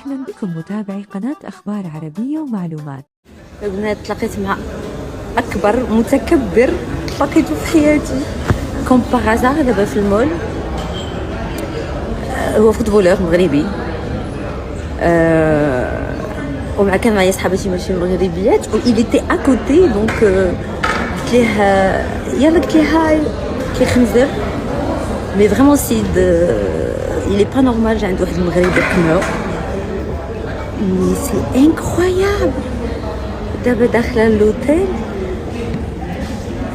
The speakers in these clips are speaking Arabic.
أهلا بكم متابعي قناة أخبار عربية ومعلومات. البنات تلاقيت مع أكبر متكبر لقيته في حياتي كوم باغازار دابا في المول. هو فوتبولور مغربي، ومع كان معايا صحاباتي ماشي مغربيات و il était à côté donc قلت ليه يلا، قلت ليه هاي كيخنزر مي فريمون سيد il est pas normal. جا عند واحد المغربي كنو مي سي انكرويابل. دابا داخله لوتيل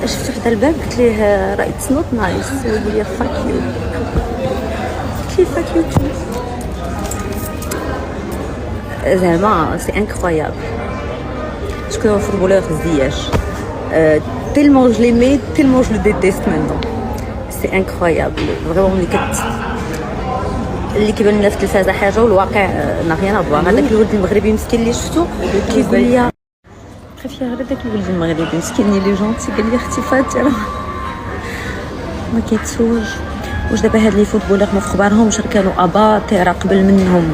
شفت وحده الباب قلت ليه راه اتس نوت نايس، ويقول لي فاك يو. قلت ليه فاك يو تو. زعما سي انكرويابل. شكون هو فوتبولور زياش تيلمون جو ليمي تيلمون جو لو ديتيست مانتون. سي انكرويابل فريمون. اللي كيبان لنا في التلفازه حاجه والواقع ناغيان افوار. هذاك الولد المغربي مسكين اللي شفتو كيقول لي خاف يا غير داك الولد المغربي مسكين اللي جونتي قال لي اختي فاتره ما كيتسولش واش دابا هاد لي فوتبولور ما في اخبارهمش كانوا اباطره قبل منهم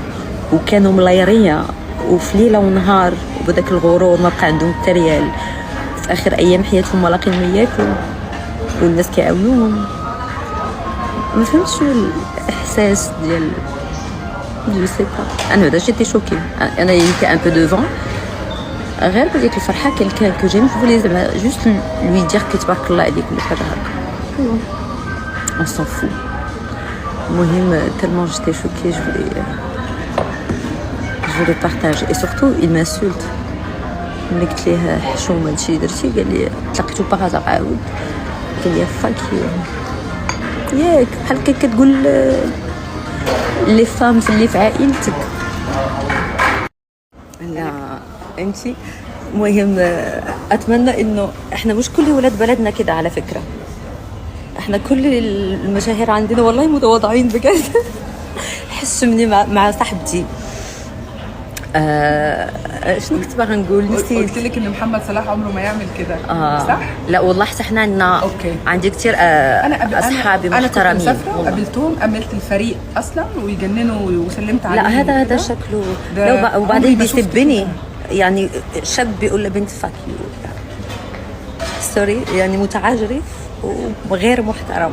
وكانوا ملايريه وفي ليله ونهار وبداك الغرور ما بقى عندهم حتى ريال. في اخر ايام حياتهم ما لاقين ما ياكلوا والناس كيعاونوهم. ما فهمتش شنو الاحساس ديال جو سي با. انا بعدا جيتي شوكي، انا يمكن ان بو دوفون غير بديك الفرحه كان كو جيم فولي زعما جوست لوي دير كي تبارك الله عليك ولا حاجه هكا. اون سون فو. المهم تellement j'étais choquée, je voulais partager et surtout il m'insulte. ملي قلت ليه حشومه هادشي درتي قال لي تلاقيتو باغازا عاود قال لي فاك يو. ياك بحال هكا كتقول لي فام اللي في عائلتك. لا فهمتي. المهم اتمنى انه احنا مش كل ولاد بلدنا كده على فكره. احنا كل المشاهير عندنا والله متواضعين بجد. حسمني مع صاحبتي شنو كنت باغا نقول نسيت. قلت لك ان محمد صلاح عمره ما يعمل كده. صح. لا والله حتى حنا عندنا عندي كثير اصحابي محترمين. انا قابلتهم، قابلت الفريق اصلا ويجننوا وسلمت عليه. لا هذا شكله لو وبعدين بيسبني يعني شاب بيقول لبنت فاك يو سوري يعني متعجرف وغير محترم.